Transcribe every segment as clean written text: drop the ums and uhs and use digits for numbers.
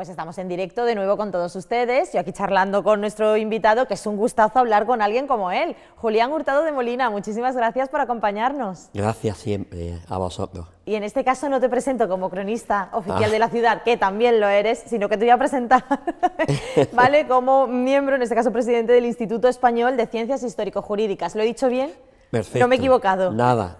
Pues estamos en directo de nuevo con todos ustedes, yo aquí charlando con nuestro invitado, que es un gustazo hablar con alguien como él, Julián Hurtado de Molina. Muchísimas gracias por acompañarnos. Gracias siempre a vosotros. Y en este caso no te presento como cronista oficial de la ciudad, que también lo eres, sino que te voy a presentar, ¿vale?, como miembro, en este caso presidente del Instituto Español de Ciencias Histórico-Jurídicas. ¿Lo he dicho bien? Perfecto. No me he equivocado. Nada.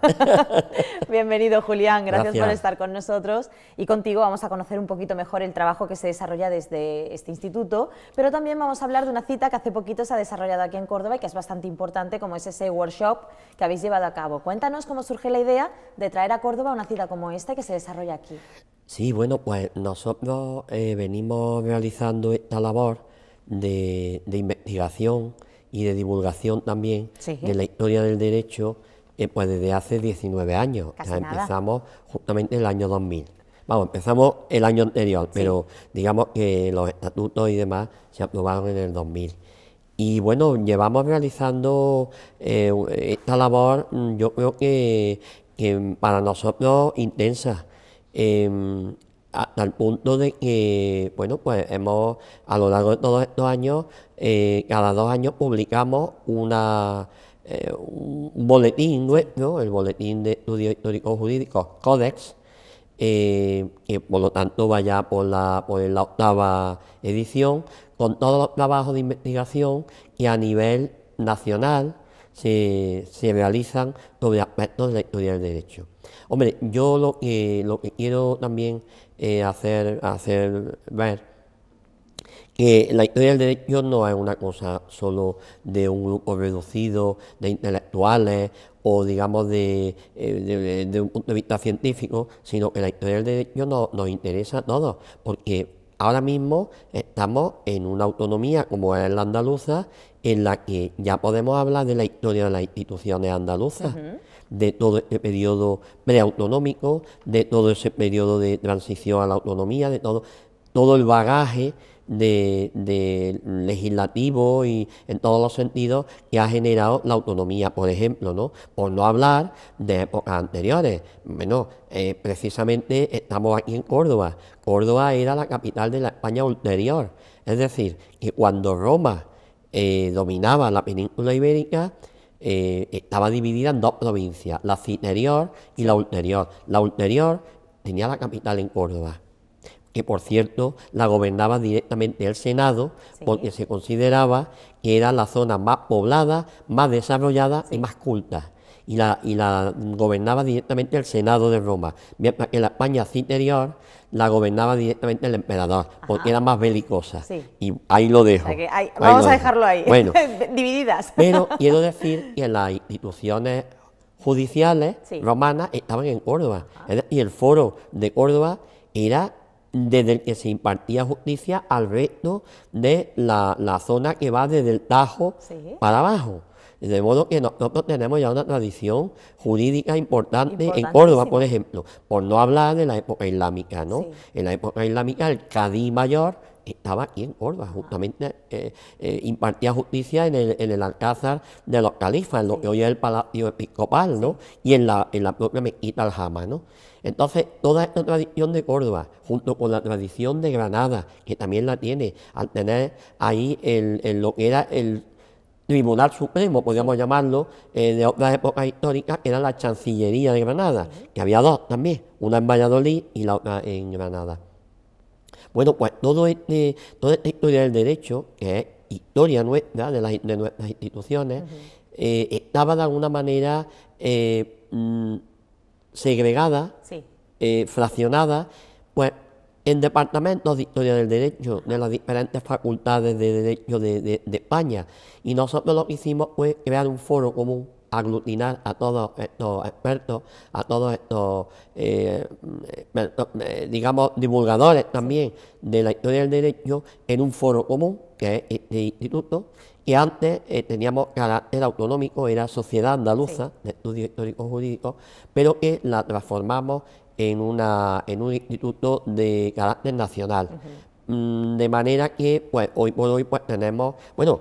Bienvenido, Julián, gracias por Gracias. estar con nosotros, y contigo vamos a conocer un poquito mejor el trabajo que se desarrolla desde este instituto, pero también vamos a hablar de una cita que hace poquito se ha desarrollado aquí en Córdoba y que es bastante importante, como es ese workshop que habéis llevado a cabo. Cuéntanos cómo surge la idea de traer a Córdoba una cita como esta que se desarrolla aquí. Sí, bueno, pues nosotros venimos realizando esta labor de investigación y de divulgación también Sí. de la historia del derecho, pues desde hace 19 años. Casi O sea, nada. empezamos justamente el año 2000. Vamos, empezamos el año anterior, pero digamos que los estatutos y demás se aprobaron en el 2000. Y bueno, llevamos realizando esta labor, yo creo que para nosotros intensa, hasta el punto de que, bueno, pues hemos, a lo largo de todos estos años, cada 2 años publicamos un boletín nuestro, el Boletín de Estudios Históricos Jurídicos, Codex, que por lo tanto va ya por la 8ª edición, con todos los trabajos de investigación que a nivel nacional se realizan sobre aspectos de la historia del derecho. Hombre, yo lo que quiero también hacer ver que la historia del derecho no es una cosa solo de un grupo reducido de intelectuales o digamos de un punto de vista científico, sino que la historia del derecho nos interesa a todos, porque ahora mismo estamos en una autonomía como es la andaluza, en la que ya podemos hablar de la historia de las instituciones andaluzas, de todo este periodo preautonómico, de todo ese periodo de transición a la autonomía, de todo el bagaje de legislativo y en todos los sentidos que ha generado la autonomía, por ejemplo, ¿no? Por no hablar de épocas anteriores. Bueno, precisamente estamos aquí en Córdoba. Córdoba era la capital de la España ulterior, es decir, que cuando Roma dominaba la península ibérica, estaba dividida en 2 provincias, la citerior y la ulterior. La ulterior tenía la capital en Córdoba, que por cierto la gobernaba directamente el Senado, porque se consideraba que era la zona más poblada, más desarrollada y más culta. Y la gobernaba directamente el Senado de Roma, mientras que la España citerior la gobernaba directamente el emperador, porque era más belicosa. Sí. Y ahí lo dejo. O sea que vamos a dejarlo ahí, Bueno, divididas. pero quiero decir que las instituciones judiciales romanas estaban en Córdoba. Y el foro de Córdoba era desde el que se impartía justicia al resto de la zona que va desde el Tajo para abajo. De modo que nosotros tenemos ya una tradición jurídica importante en Córdoba, por ejemplo, por no hablar de la época islámica, ¿no? En la época islámica el cadí mayor estaba aquí en Córdoba, justamente impartía justicia en el alcázar de los califas, en lo que hoy es el Palacio Episcopal, ¿no? Y en la propia mezquita Aljama, ¿no? Entonces, toda esta tradición de Córdoba, junto con la tradición de Granada, que también la tiene, al tener ahí lo que era el Tribunal Supremo, podríamos llamarlo, de otras épocas históricas, que era la Chancillería de Granada, que había 2 también, una en Valladolid y la otra en Granada. Bueno, pues toda esta historia del derecho, que es historia nuestra, de nuestras instituciones, estaba de alguna manera segregada, fraccionada, pues en departamentos de historia del derecho, de las diferentes facultades de derecho de España. Y nosotros lo que hicimos fue crear un foro común, aglutinar a todos estos expertos, a todos estos, digamos, divulgadores también de la historia del derecho, en un foro común, que es este instituto, que antes teníamos carácter autonómico, era Sociedad Andaluza de Estudios Históricos Jurídicos, pero que la transformamos en un instituto de carácter nacional. De manera que, pues, hoy por hoy, pues, tenemos, bueno,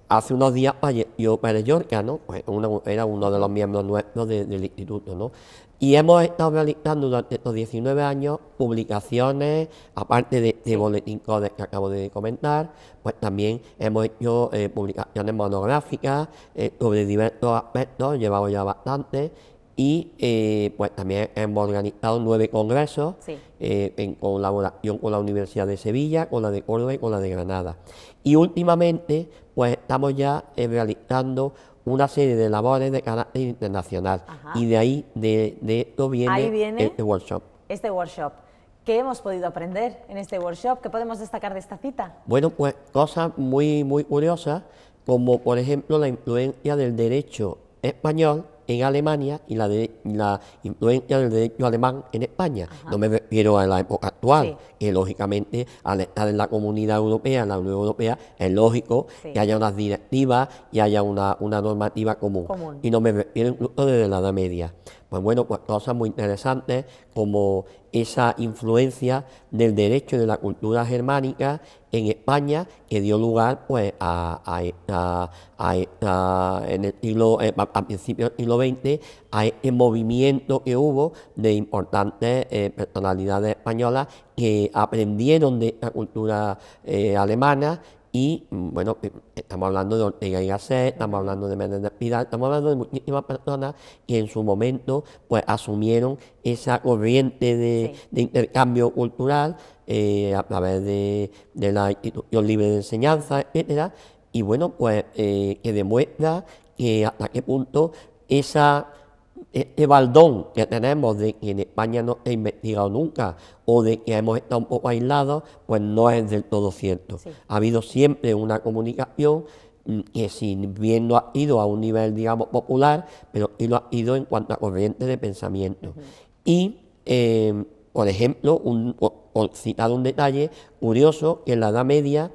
hace unos días falleció Pérez Llorca, ¿no? Pues era uno de los miembros nuestros del instituto, ¿no? Y hemos estado realizando durante estos 19 años publicaciones, aparte de Sí. Boletín Codex que acabo de comentar, pues también hemos hecho publicaciones monográficas sobre diversos aspectos, llevamos ya bastante, y pues también hemos organizado 9 congresos Sí. en colaboración con la Universidad de Sevilla, con la de Córdoba y con la de Granada. Y últimamente, pues estamos ya realizando una serie de labores de carácter internacional. Ajá. Y de ahí, de esto Ahí viene viene este workshop. este workshop. ¿Qué hemos podido aprender en este workshop? ¿Qué podemos destacar de esta cita? Bueno, pues cosas muy, muy curiosas, como por ejemplo la influencia del derecho español en Alemania y la influencia del derecho alemán en España. Ajá. No me refiero a la época actual, Sí. que lógicamente al estar en la Comunidad Europea, en la Unión Europea, es lógico Sí. que haya unas directivas y haya una normativa común. Común. Y no me refiero incluso desde la Edad Media. Pues bueno, pues cosas muy interesantes como esa influencia del derecho y de la cultura germánica en España que dio lugar pues en el siglo, a principios del siglo XX, a este movimiento que hubo de importantes personalidades españolas que aprendieron de la cultura alemana. Y bueno, estamos hablando de Ortega y Gasset, estamos hablando de Menéndez Pidal, estamos hablando de muchísimas personas que en su momento pues asumieron esa corriente Sí. de intercambio cultural a través de la institución libre de enseñanza, etcétera. Y bueno, pues que demuestra que hasta qué punto este baldón que tenemos de que en España no se ha investigado nunca o de que hemos estado un poco aislados, pues no es del todo cierto. Sí. Ha habido siempre una comunicación que si bien no ha ido a un nivel, digamos, popular, pero sí lo ha ido en cuanto a corriente de pensamiento. Y, por ejemplo, por citar un detalle curioso, que en la Edad Media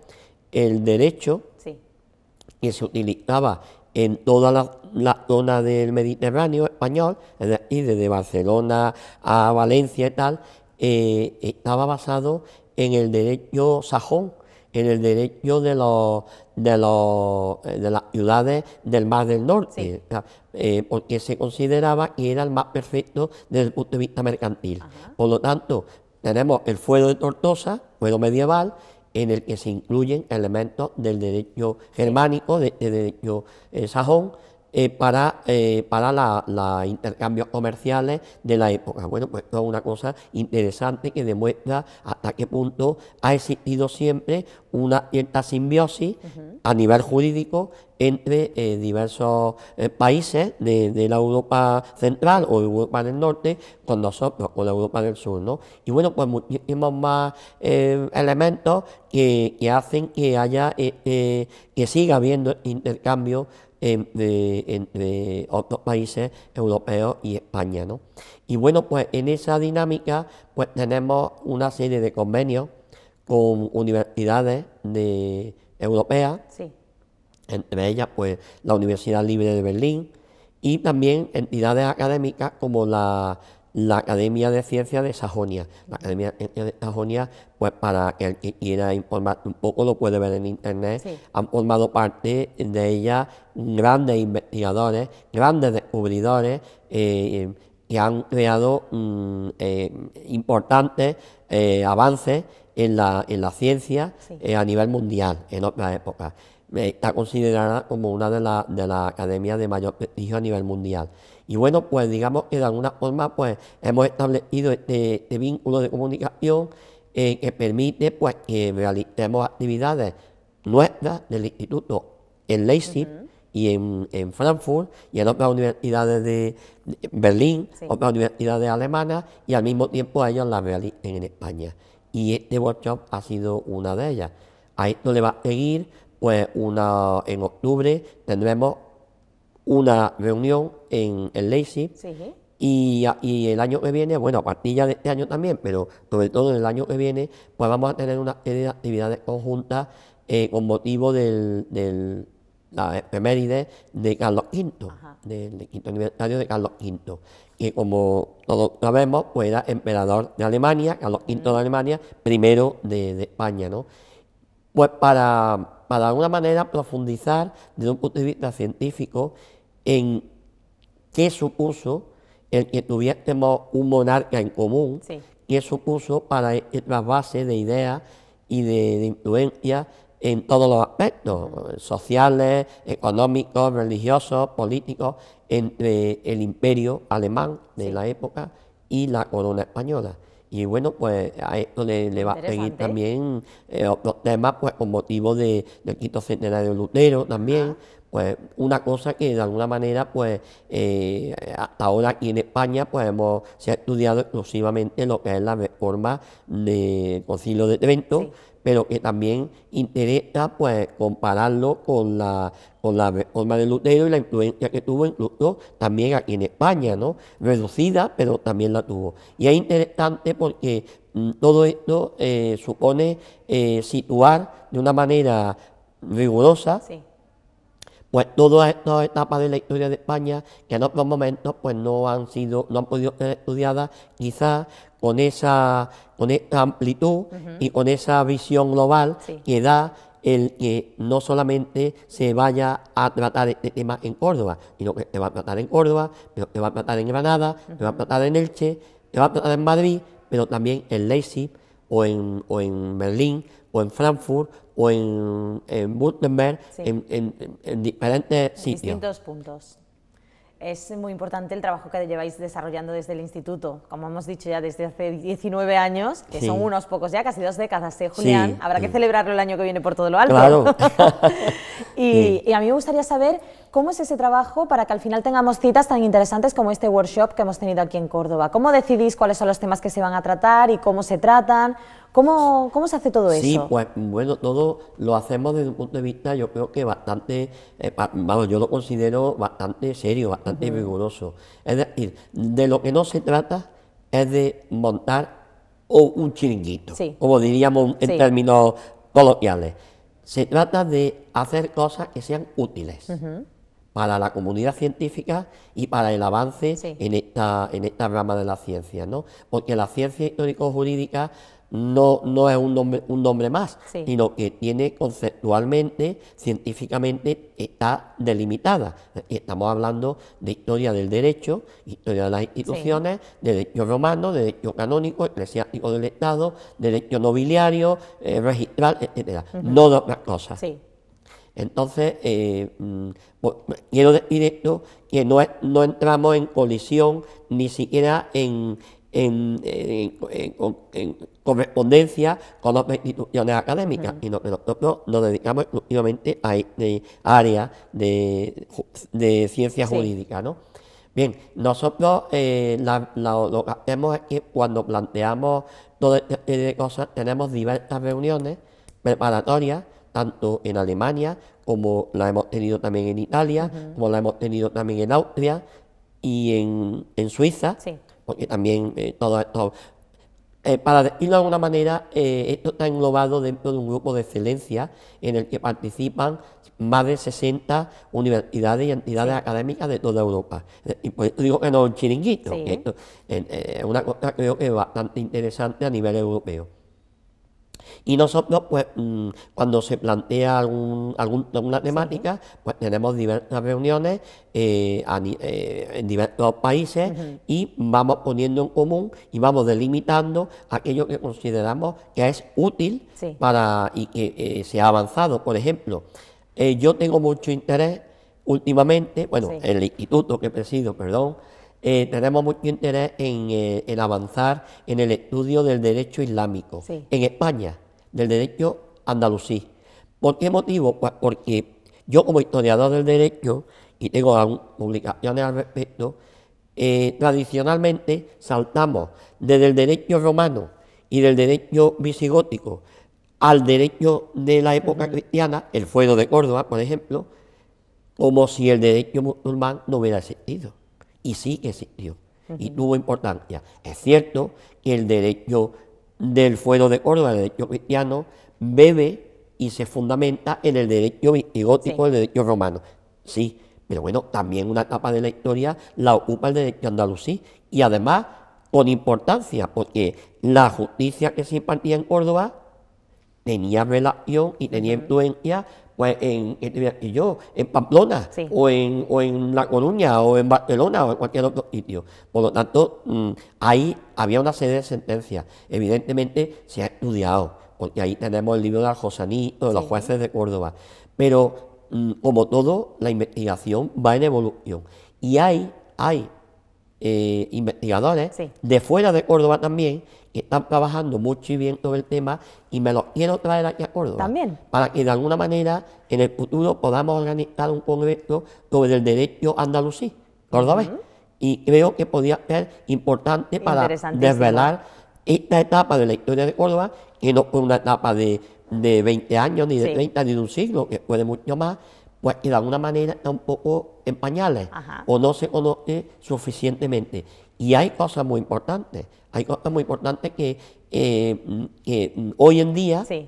el derecho Sí. que se utilizaba en toda la zona del Mediterráneo español, es decir, desde Barcelona a Valencia y tal, estaba basado en el derecho sajón, en el derecho de las ciudades del Mar del Norte, Sí. o sea, porque se consideraba que era el más perfecto desde el punto de vista mercantil. Ajá. Por lo tanto, tenemos el fuero de Tortosa, fuero medieval, en el que se incluyen elementos del derecho germánico, del derecho sajón, para los intercambios comerciales de la época. Bueno, pues esto es una cosa interesante que demuestra hasta qué punto ha existido siempre una cierta simbiosis a nivel jurídico entre diversos países de la Europa central o Europa del norte con nosotros, con la Europa del sur, ¿no? Y bueno, pues muchísimos más elementos que hacen que haya, que siga habiendo intercambio entre otros países europeos y España, ¿no? Y bueno, pues en esa dinámica pues tenemos una serie de convenios con universidades europeas, Sí. entre ellas pues la Universidad Libre de Berlín y también entidades académicas como la Academia de Ciencias de Sajonia. La Academia de Ciencias de Sajonia, pues para el que quiera informar un poco lo puede ver en internet, Sí. han formado parte de ella grandes investigadores, grandes descubridores que han creado importantes avances en la ciencia Sí. a nivel mundial en otras épocas. Está considerada como una de las academias de mayor prestigio a nivel mundial. Y bueno, pues digamos que de alguna forma pues hemos establecido este vínculo de comunicación que permite pues que realicemos actividades nuestras del instituto en Leipzig y en Frankfurt y en otras universidades de Berlín, Sí. otras universidades alemanas y al mismo tiempo ellos las realicen en España. Y este workshop ha sido una de ellas. A esto le va a seguir pues en octubre tendremos una reunión en Leipzig Sí. y el año que viene, bueno, a partir ya de este año también, pero sobre todo en el año que viene, pues vamos a tener una serie de actividades conjuntas con motivo de la efeméride de Carlos V, Ajá. del quinto aniversario de Carlos V, que como todos sabemos, pues era emperador de Alemania, Carlos V de Alemania, primero de España, ¿no? Pues para de alguna manera profundizar desde un punto de vista científico en qué supuso el que tuviésemos un monarca en común, Sí. que supuso para el trasvase de ideas y de influencia en todos los aspectos, sociales, económicos, religiosos, políticos, entre el imperio alemán de Sí. la época y la corona española. Y bueno, pues a esto le va a seguir Interesante. también otros temas, pues con motivo del quinto centenario de Lutero también, pues una cosa que de alguna manera, pues hasta ahora aquí en España, pues se ha estudiado exclusivamente lo que es la reforma del Concilio de Trento, Sí. pero que también interesa, pues, compararlo con la reforma de Lutero y la influencia que tuvo incluso también aquí en España, ¿no? Reducida, pero también la tuvo. Y es interesante porque todo esto supone situar de una manera rigurosa, Sí. pues todas estas etapas de la historia de España que en otros momentos pues no han podido ser estudiadas quizás con esa amplitud y con esa visión global Sí. que da el que no solamente se vaya a tratar este tema en Córdoba, sino que se va a tratar en Córdoba, pero se va a tratar en Granada, se va a tratar en Elche, se va a tratar en Madrid, pero también en Leipzig o en Berlín o en Frankfurt o en Württemberg, Sí. en diferentes sitios. Distintos puntos. Es muy importante el trabajo que lleváis desarrollando desde el instituto, como hemos dicho ya desde hace 19 años, que Sí. son unos pocos ya, casi 2 décadas, Julián. Sí, Habrá que sí. celebrarlo el año que viene por todo lo alto. Claro. Y a mí me gustaría saber cómo es ese trabajo para que al final tengamos citas tan interesantes como este workshop que hemos tenido aquí en Córdoba. ¿Cómo decidís cuáles son los temas que se van a tratar y cómo se tratan? ¿Cómo se hace todo Sí, eso? pues bueno, todo lo hacemos desde un punto de vista, yo creo que bastante, vamos, yo lo considero bastante serio, bastante riguroso. Es decir, de lo que no se trata es de montar un chiringuito, Sí. como diríamos en Sí. términos coloquiales. Se trata de hacer cosas que sean útiles para la comunidad científica y para el avance Sí. en esta rama de la ciencia, ¿no? Porque la ciencia histórico-jurídica no es un nombre más, Sí. sino que tiene conceptualmente, científicamente, está delimitada. Estamos hablando de historia del derecho, historia de las instituciones, de derecho romano, de derecho canónico, eclesiástico del Estado, derecho nobiliario, registral, etcétera. No de otras cosas. Sí. Entonces, pues, quiero decir esto, que no entramos en colisión ni siquiera en correspondencia con otras instituciones académicas, sino que nosotros nos dedicamos exclusivamente a este área de ciencia Sí. jurídica, ¿no? Bien, nosotros lo que hacemos es que cuando planteamos toda esta serie de cosas, tenemos diversas reuniones preparatorias, tanto en Alemania como la hemos tenido también en Italia, como la hemos tenido también en Austria y en Suiza, Sí. porque también todo esto, para decirlo de alguna manera, esto está englobado dentro de un grupo de excelencia en el que participan más de 60 universidades y entidades Sí. académicas de toda Europa. Y por eso digo que no es un chiringuito, Sí. que esto es una cosa creo que bastante interesante a nivel europeo. Y nosotros, pues, cuando se plantea alguna temática, pues tenemos diversas reuniones en diversos países y vamos poniendo en común y vamos delimitando aquello que consideramos que es útil Sí. y que se ha avanzado. Por ejemplo, yo tengo mucho interés últimamente, bueno, Sí. el instituto que presido, perdón, tenemos mucho interés en avanzar en el estudio del derecho islámico Sí. en España, del derecho andalusí. ¿Por qué motivo? Pues porque yo como historiador del derecho, y tengo algunas publicaciones al respecto, tradicionalmente saltamos desde el derecho romano y del derecho visigótico al derecho de la época cristiana, el fuero de Córdoba, por ejemplo, como si el derecho musulmán no hubiera existido. Y sí que existió. Y tuvo importancia. Es cierto que el derecho del fuero de Córdoba, el derecho cristiano, bebe y se fundamenta en el derecho visigótico, Sí. el derecho romano. Sí, pero bueno, también una etapa de la historia la ocupa el derecho andalusí. Y además, con importancia, porque la justicia que se impartía en Córdoba tenía relación y tenía influencia pues en Pamplona, Sí. o en La Coruña, o en Barcelona, o en cualquier otro sitio. Por lo tanto, ahí había una serie de sentencias. Evidentemente se ha estudiado, porque ahí tenemos el libro de Aljosanito, de los Sí. jueces de Córdoba. Pero, como todo, la investigación va en evolución. Y hay investigadores Sí. de fuera de Córdoba también que están trabajando mucho y bien sobre el tema, y me los quiero traer aquí a Córdoba. ¿También? Para que de alguna manera en el futuro podamos organizar un congreso sobre el derecho andalusí, cordobés. Y creo que podría ser importante para Interesantísimo. desvelar esta etapa de la historia de Córdoba, que no fue una etapa de 20 años, ni de Sí. 30, ni de un siglo, que fue de mucho más, pues que de alguna manera está un poco en pañales, Ajá. o no se conoce suficientemente. Y hay cosas muy importantes, que hoy en día Sí.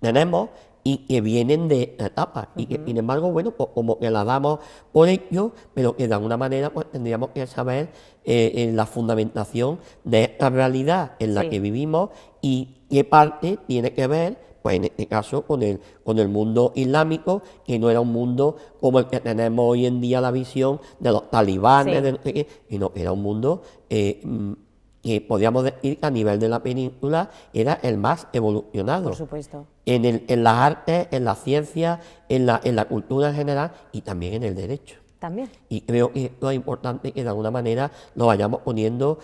tenemos y que vienen de esta etapa, y que sin embargo, bueno, pues como que la damos por ello, pero que de alguna manera pues tendríamos que saber en la fundamentación de esta realidad en la Sí. que vivimos, y qué parte tiene que ver, pues en este caso, con el mundo islámico, que no era un mundo como el que tenemos hoy en día, la visión de los talibanes, Sí. de no sé qué, sino era un mundo que podríamos decir que a nivel de la península era el más evolucionado. Por supuesto. En las artes, en la ciencia, en la cultura en general, y también en el derecho. También. Y creo que esto es importante que de alguna manera lo vayamos poniendo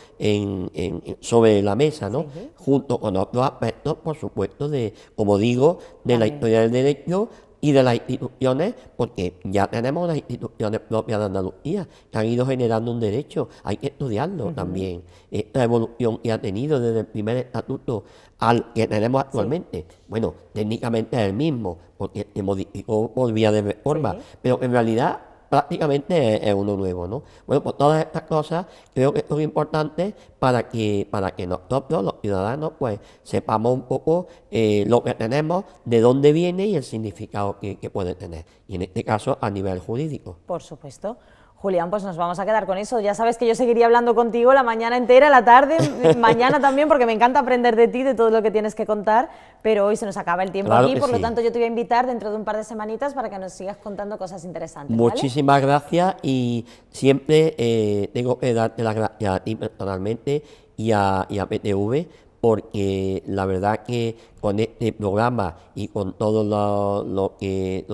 sobre la mesa, ¿no? Sí. Junto con otros aspectos, por supuesto, como digo, de la También. historia del derecho y de las instituciones, porque ya tenemos las instituciones propias de Andalucía que han ido generando un derecho. Hay que estudiarlo también. Esta evolución que ha tenido desde el primer estatuto al que tenemos actualmente. Bueno, técnicamente es el mismo, porque se modificó por vía de reforma, Sí. pero en realidad prácticamente es uno nuevo, ¿no? Bueno, pues todas estas cosas creo que son importantes para que nosotros, los ciudadanos, pues sepamos un poco lo que tenemos, de dónde viene y el significado que puede tener. Y en este caso, a nivel jurídico. Por supuesto. Julián, pues nos vamos a quedar con eso. Ya sabes que yo seguiría hablando contigo la mañana entera, la tarde, mañana también, porque me encanta aprender de ti, de todo lo que tienes que contar, pero hoy se nos acaba el tiempo Claro aquí, que por lo sí. tanto yo te voy a invitar dentro de un par de semanitas para que nos sigas contando cosas interesantes, ¿vale? Muchísimas gracias, y siempre tengo que darte las gracias a ti personalmente y a PTV, porque la verdad que con este programa y con todo lo que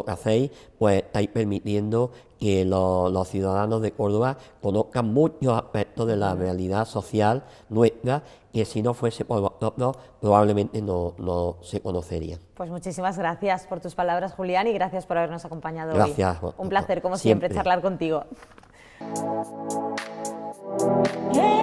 hacéis, pues estáis permitiendo que los ciudadanos de Córdoba conozcan muchos aspectos de la realidad social nuestra, que si no fuese por vosotros probablemente no se conocerían. Pues muchísimas gracias por tus palabras, Julián, y gracias por habernos acompañado Gracias. hoy. Un placer, como siempre, charlar contigo. Yeah.